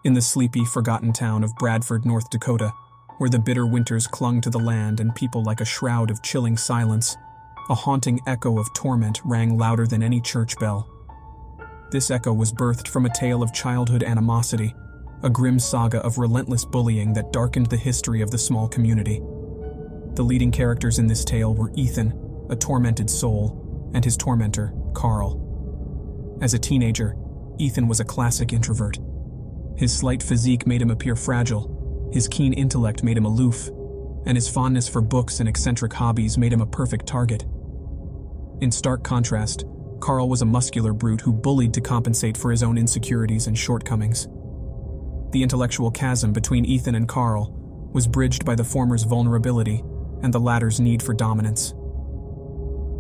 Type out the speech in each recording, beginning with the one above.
In the sleepy, forgotten town of Bradford, North Dakota, where the bitter winters clung to the land and people like a shroud of chilling silence, a haunting echo of torment rang louder than any church bell. This echo was birthed from a tale of childhood animosity, a grim saga of relentless bullying that darkened the history of the small community. The leading characters in this tale were Ethan, a tormented soul, and his tormentor, Carl. As a teenager, Ethan was a classic introvert. His slight physique made him appear fragile, his keen intellect made him aloof, and his fondness for books and eccentric hobbies made him a perfect target. In stark contrast, Carl was a muscular brute who bullied to compensate for his own insecurities and shortcomings. The intellectual chasm between Ethan and Carl was bridged by the former's vulnerability and the latter's need for dominance.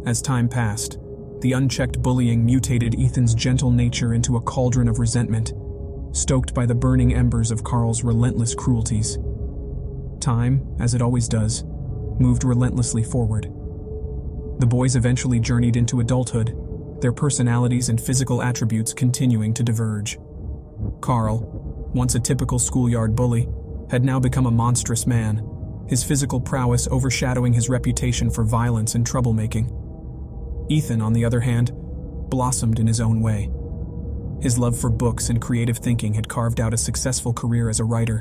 As time passed, the unchecked bullying mutated Ethan's gentle nature into a cauldron of resentment, stoked by the burning embers of Carl's relentless cruelties. Time, as it always does, moved relentlessly forward. The boys eventually journeyed into adulthood, their personalities and physical attributes continuing to diverge. Carl, once a typical schoolyard bully, had now become a monstrous man, his physical prowess overshadowing his reputation for violence and troublemaking. Ethan, on the other hand, blossomed in his own way. His love for books and creative thinking had carved out a successful career as a writer,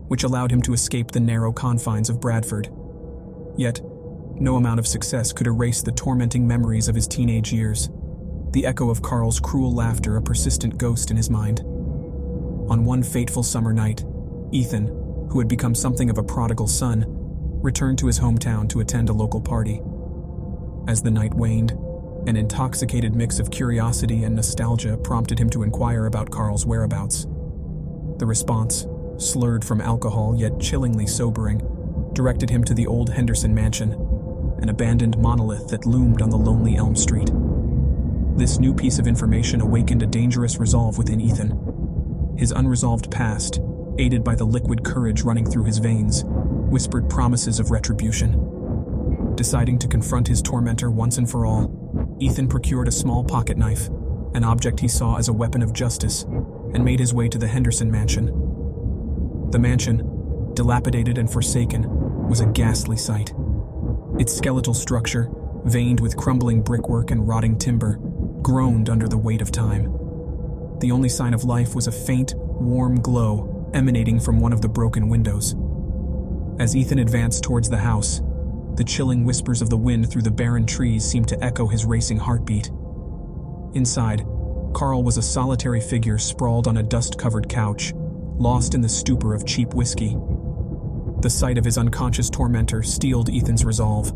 which allowed him to escape the narrow confines of Bradford. Yet, no amount of success could erase the tormenting memories of his teenage years, the echo of Carl's cruel laughter a persistent ghost in his mind. On one fateful summer night, Ethan, who had become something of a prodigal son, returned to his hometown to attend a local party. As the night waned, an intoxicated mix of curiosity and nostalgia prompted him to inquire about Carl's whereabouts. The response, slurred from alcohol yet chillingly sobering, directed him to the old Henderson mansion, an abandoned monolith that loomed on the lonely Elm Street. This new piece of information awakened a dangerous resolve within Ethan. His unresolved past, aided by the liquid courage running through his veins, whispered promises of retribution. Deciding to confront his tormentor once and for all, Ethan procured a small pocket knife, an object he saw as a weapon of justice, and made his way to the Henderson mansion. The mansion, dilapidated and forsaken, was a ghastly sight. Its skeletal structure, veined with crumbling brickwork and rotting timber, groaned under the weight of time. The only sign of life was a faint, warm glow emanating from one of the broken windows. As Ethan advanced towards the house, the chilling whispers of the wind through the barren trees seemed to echo his racing heartbeat. Inside, Carl was a solitary figure sprawled on a dust-covered couch, lost in the stupor of cheap whiskey. The sight of his unconscious tormentor steeled Ethan's resolve.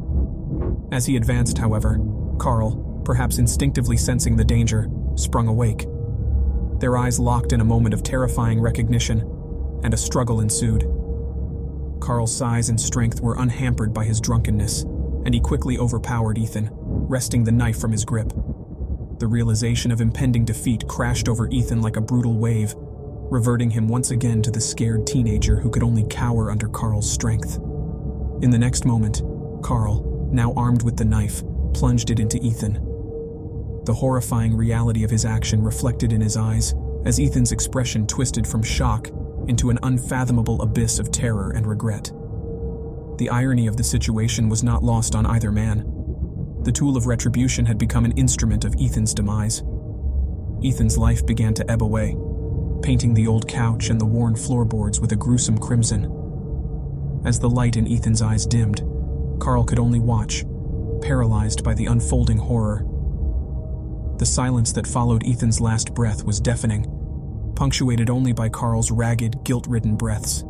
As he advanced, however, Carl, perhaps instinctively sensing the danger, sprung awake. Their eyes locked in a moment of terrifying recognition, and a struggle ensued. Carl's size and strength were unhampered by his drunkenness, and he quickly overpowered Ethan, wresting the knife from his grip. The realization of impending defeat crashed over Ethan like a brutal wave, reverting him once again to the scared teenager who could only cower under Carl's strength. In the next moment, Carl, now armed with the knife, plunged it into Ethan. The horrifying reality of his action reflected in his eyes as Ethan's expression twisted from shock into an unfathomable abyss of terror and regret. The irony of the situation was not lost on either man. The tool of retribution had become an instrument of Ethan's demise. Ethan's life began to ebb away, painting the old couch and the worn floorboards with a gruesome crimson. As the light in Ethan's eyes dimmed, Carl could only watch, paralyzed by the unfolding horror. The silence that followed Ethan's last breath was deafening, punctuated only by Carl's ragged, guilt-ridden breaths.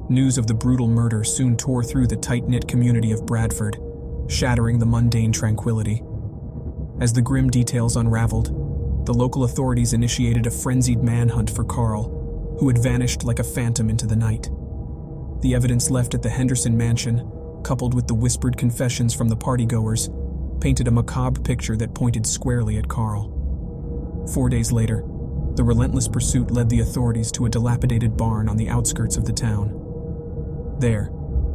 News of the brutal murder soon tore through the tight-knit community of Bradford, shattering the mundane tranquility. As the grim details unraveled, the local authorities initiated a frenzied manhunt for Carl, who had vanished like a phantom into the night. The evidence left at the Henderson mansion, coupled with the whispered confessions from the partygoers, painted a macabre picture that pointed squarely at Carl. 4 days later, the relentless pursuit led the authorities to a dilapidated barn on the outskirts of the town. There,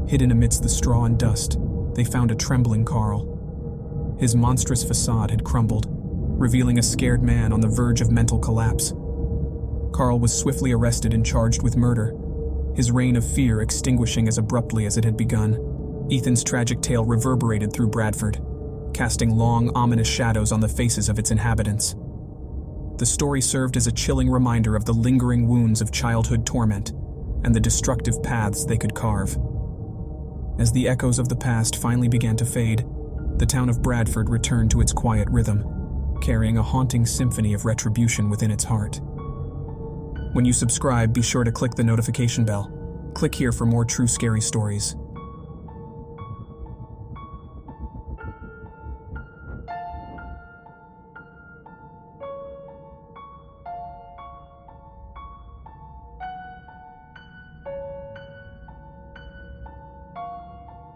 hidden amidst the straw and dust, they found a trembling Carl. His monstrous facade had crumbled, revealing a scared man on the verge of mental collapse. Carl was swiftly arrested and charged with murder, his reign of fear extinguishing as abruptly as it had begun. Ethan's tragic tale reverberated through Bradford, casting long, ominous shadows on the faces of its inhabitants. The story served as a chilling reminder of the lingering wounds of childhood torment and the destructive paths they could carve. As the echoes of the past finally began to fade, the town of Bradford returned to its quiet rhythm, carrying a haunting symphony of retribution within its heart. When you subscribe, be sure to click the notification bell. Click here for more true scary stories.